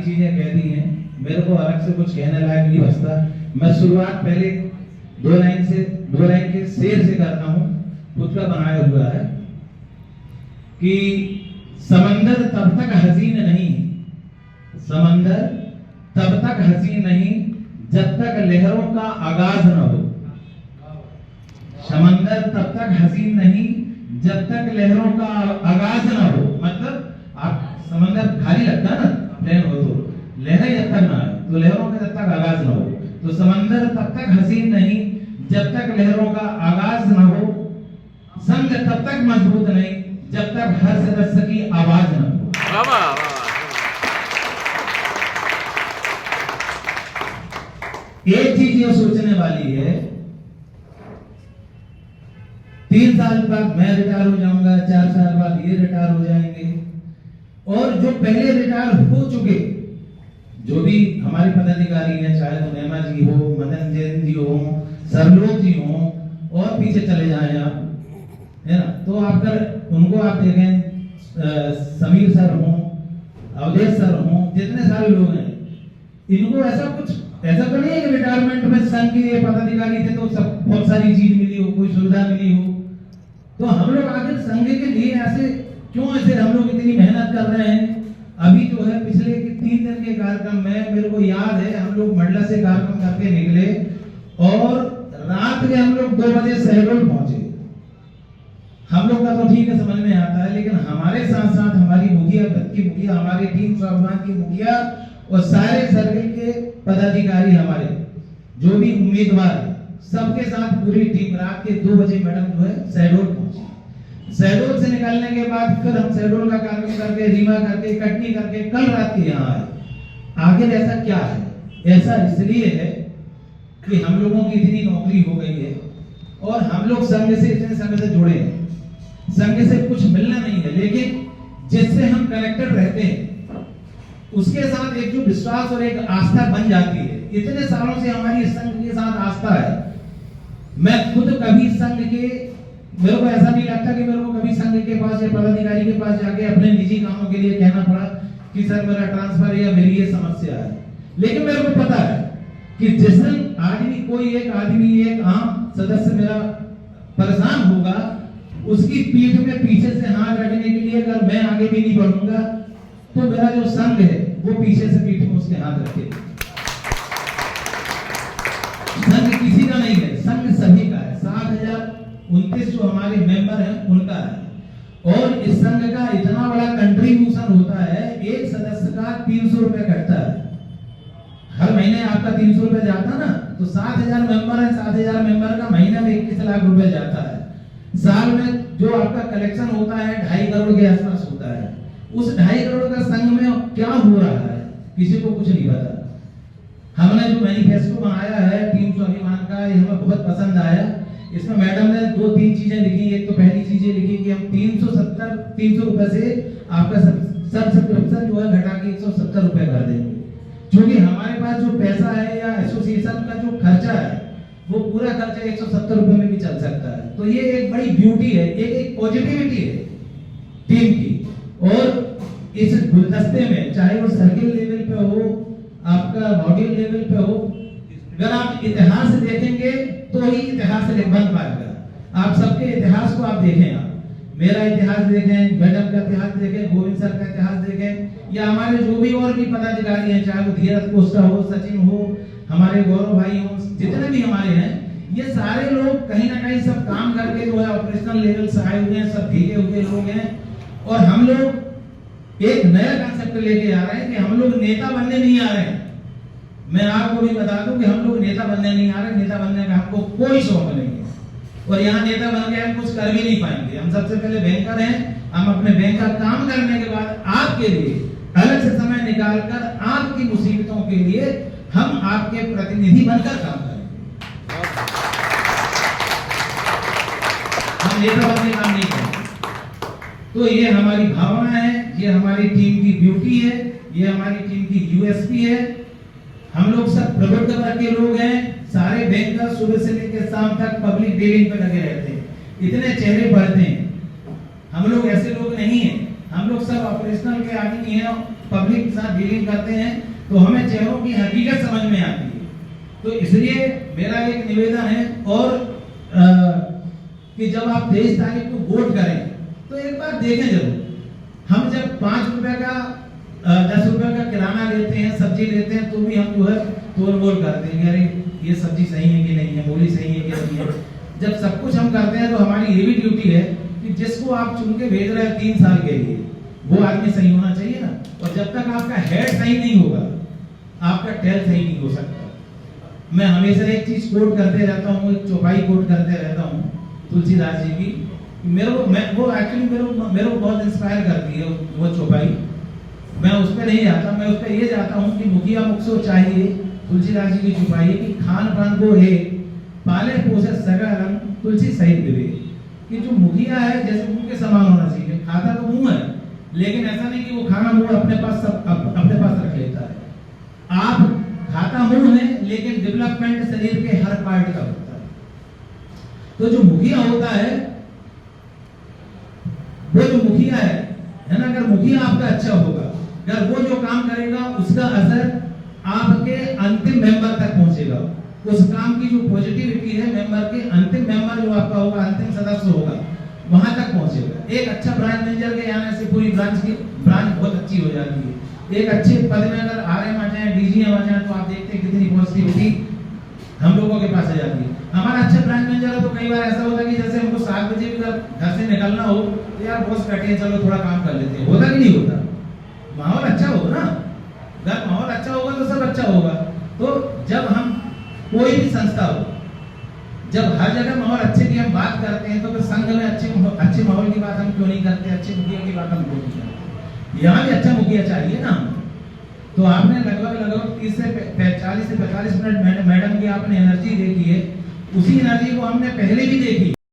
सारी चीजें कह दी हैं, मेरे को अलग से कुछ कहने लायक नहीं बचता। मैं शुरुआत पहले दो लाइन के शेर से करता हूँ, खुद का बनाया हुआ है कि समंदर तब तक हसीन नहीं, समंदर तब तक हसीन नहीं जब तक लहरों का आगाज न हो। समंदर तब तक हसीन नहीं जब तक लहरों का आगाज न हो। मतलब आप समंदर खाली लगता ना, प्लेन हो तो लहरें जब तक ना आए तो लहरों का जब तक आगाज न हो। तो समंदर तब तक हसीन नहीं जब तक लहरों का आगाज न हो। संग तब तक मजबूत नहीं जब तक हर सदस्य की आवाज न हो। एक चीज ये सोचने वाली है, 3 साल बाद मैं रिटायर हो जाऊंगा, 4 साल बाद ये रिटायर हो जाएंगे, और जो पहले रिटायर हो चुके जो भी हमारे पदाधिकारी हैं, चाहे तो नेमा जी हो, मदन जैन जी हो, सरलोक जी हो, और पीछे चले जाएं आप, है ना, तो आप अगर उनको आप देखें, समीर सर हो, अवधेश सर हो, जितने सारे लोग हैं, इनको ऐसा तो नहीं है कि रिटायरमेंट में संघ के पदाधिकारी थे तो सब बहुत सारी चीज मिली हो, कोई सुविधा मिली हो। तो हम लोग आखिर संघ के लिए ऐसे हम लोग इतनी मेहनत कर रहे हैं। अभी जो है पिछले 3 दिन के कार्यक्रम में मेरे को याद है, हम लोग मंडला से कार्यक्रम करके निकले और रात में हम लोग 2 बजे शहडोल पहुंचे। हम लोग का तो ठीक है, समझ में आता है, लेकिन हमारे साथ साथ हमारी मुखिया, मुखिया, हमारी टीम स्वाभिमान की मुखिया और सारे सर्किल के पदाधिकारी, हमारे जो भी उम्मीदवार है, सबके साथ पूरी टीम रात के 2 बजे मैडम जो है शहडोल पहुंची। शहडोल से निकलने के बाद फिर हम शहडोल का कार्यक्रम करके, रीवा करके, कटनी करके कल रात के यहाँ आए। आखिर ऐसा क्या है? ऐसा इसलिए है कि हम लोगों की इतनी नौकरी हो गई है और हम लोग संघ से इतने समय से जुड़े हैं, संघ से कुछ मिलना नहीं है, लेकिन जिससे हम कनेक्टेड रहते हैं उसके साथ एक जो विश्वास और एक आस्था बन जाती है। इतने सालों से हमारी संघ के साथ आस्था है। मैं खुद कभी संघ के, मेरे को ऐसा नहीं लगता कि मेरे को कभी संघ के पास या पदाधिकारी के पास जाके अपने निजी कामों के लिए कहना पड़ा कि सर मेरा ट्रांसफर या मेरी ये समस्या है। लेकिन मेरे को पता है कि जिस दिन आदमी, कोई एक आदमी, एक आम सदस्य मेरा परेशान होगा, उसकी पीठ में पीछे से हाथ रखने के लिए अगर मैं आगे भी नहीं बढ़ूंगा तो मेरा जो संघ है वो पीछे से पीठ में उसके हाथ रखे। संघ किसी का नहीं है, संघ सभी का है। 7029 जो हमारे मेंबर हैं उनका है, और इस संघ का इतना बड़ा कंट्रीब्यूशन होता है, एक सदस्य का 300 रुपए कटता है। हर महीने आपका 300 रुपए जाता ना, तो 7000 मेंबर है, 7000 मेंबर का महीने में 21 लाख रुपए जाता है। साल में जो आपका कलेक्शन होता है 2.5 करोड़ के आसपास होता है। उस 2.5 करोड़ का संघ में क्या हो रहा है किसी को कुछ नहीं पता। हमने जो मैनिफेस्टो बनाया है टीम स्वाभिमान का, ये हमें बहुत पसंद आया। इसमें मैडम ने 2-3 चीजें लिखी। एक तो पहली चीज ये लिखी कि हम 300 रुपए से आपका सब्सक्रिप्शन जो है घटा के 170 रुपए कर देंगे, क्योंकि हमारे पास जो पैसा है या एसोसिएशन का जो खर्चा है वो पूरा खर्चा 170 रुपए में भी चल सकता है। तो ये एक बड़ी ब्यूटी है, एक पॉजिटिविटी है टीम की। और इस गुलदस्ते में चाहे वो सर्किल लेवल पे हो, आपका मॉड्यूल लेवल पे हो, अगर आप इतिहास देखेंगे तो ही इतिहास बन पाएगा। आप सबके इतिहास को आप देखें, आप मेरा इतिहास देखें, मैडम का इतिहास देखें, गोविंद सर का इतिहास देखें, या हमारे जो भी और भी पदाधिकारी हैं, चाहे वो धीरज कोस्टा हो, सचिन हो, हमारे गौरव भाई हो, जितने भी हमारे हैं, ये सारे लोग कहीं ना कहीं सब काम करके जो है ऑपरेशनल लेवल से आए हुए हैं, सब भीगे हुए लोग हैं। और हम लोग एक नया कंसेप्ट लेके आ रहे हैं कि हम लोग नेता बनने नहीं आ रहे हैं। मैं आपको भी बता दूं कि हम लोग नेता बनने नहीं आ रहे, नेता बनने का हमको कोई शौक नहीं है, और यहाँ नेता बन के हम कुछ कर भी नहीं पाएंगे। हम सबसे पहले बैंकर हैं, हम अपने बैंक का काम करने के बाद आपके लिए अलग से समय निकालकर आपकी मुसीबतों के लिए हम आपके प्रतिनिधि बनकर काम करेंगे। हम नेता बनने काम नहीं करेंगे। तो ये हमारी भावना है, ये हमारी टीम की ब्यूटी है, ये हमारी टीम की यूएसपी है। हम लोग सब प्रबुद्ध वर्ग के लोग हैं, सारे बैंकर सुबह से लेकर शाम तक पब्लिक डीलिंग पे लगे रहते हैं, इतने चेहरे पढ़ते हैं। हम लोग ऐसे लोग नहीं हैं, हम लोग सब ऑपरेशनल के आदमी हैं पब्लिक के साथ डीलिंग करते हैं तो हमें चेहरों की हकीकत समझ में आती है। तो इसलिए मेरा एक निवेदन है और कि जब आप 23 तारीख को वोट करें तो एक बार देखें जरूर। हम जब 5 रुपए का 10 रुपए का किराना लेते हैं, सब्जी लेते हैं, तो भी हम जो है तोल मोल करते हैं, अरे ये सब्जी सही है कि नहीं है, मूली सही है कि नहीं है। जब सब कुछ हम करते हैं तो हमारी ये भी ड्यूटी है कि जिसको आप चुन के भेज रहे हैं 3 साल के लिए, वो आदमी सही होना चाहिए ना। और जब तक आपका हेड सही नहीं होगा, आपका टेल सही नहीं हो सकता। मैं हमेशा एक चीज कोट करते रहता हूँ, एक चौपाई कोट करते रहता हूँ तुलसीदास जी की। वो एक्चुअली मेरे को बहुत इंस्पायर करती है वो चौपाई। मैं उस पर नहीं जाता, मैं उस पर ये जाता हूँ कि मुखिया मुख सो चाहिए, तुलसीदास जी की चौपाई कि खान पान को है पाले पोसे सगा रंग तुलसी सहित दिवे। कि जो मुखिया है जैसे मुंह के समान होना चाहिए, खाता तो मुंह है लेकिन ऐसा नहीं कि वो खाना मुंह अपने पास अपने पास रख लेता है। आप खाता मुंह है लेकिन डेवलपमेंट शरीर के हर पार्ट का होता है। तो जो मुखिया होता है, वो जो मुखिया है ना, अगर मुखिया आपका अच्छा होगा, अगर वो जो काम करेगा उसका असर आपके अंतिम मेंबर तक पहुंचेगा। उस काम की जो पॉजिटिविटी है मेंबर के, अंतिम मेंबर जो आपका होगा, अंतिम सदस्य होगा, वहां तक पहुंचेगा। एक अच्छा ब्रांच मैनेजर के आने से पूरी ब्रांच बहुत अच्छी हो जाती है। एक अच्छे पद में अगर आरएम आ जाए, डीजीएम आ जाए, तो आप देखते हैं कितनी पॉजिटिविटी हम लोगों के पास आ जाती है। हमारा अच्छा ब्रांच मैनेजर है तो कई बार ऐसा होता है कि जैसे हमको 7 बजे भी घर से निकलना हो तो यार बॉस बैठे हैं, चलो थोड़ा काम कर लेते हैं। होता कि नहीं होता? माहौल अच्छा होगा ना, अगर माहौल अच्छा होगा तो सब अच्छा होगा। तो जब हम कोई भी संस्था हो, जब हर जगह माहौल अच्छे की हम बात करते हैं तो फिर संघ में अच्छे माहौल की बात हम क्यों नहीं करते, अच्छे मुखिया की बात हम क्यों नहीं करते? यहाँ भी अच्छा मुखिया चाहिए ना। तो आपने लगभग 30 से 40 से 45 मिनट मैडम की आपने एनर्जी देखी है, उसी एनर्जी को हमने पहले भी देखी।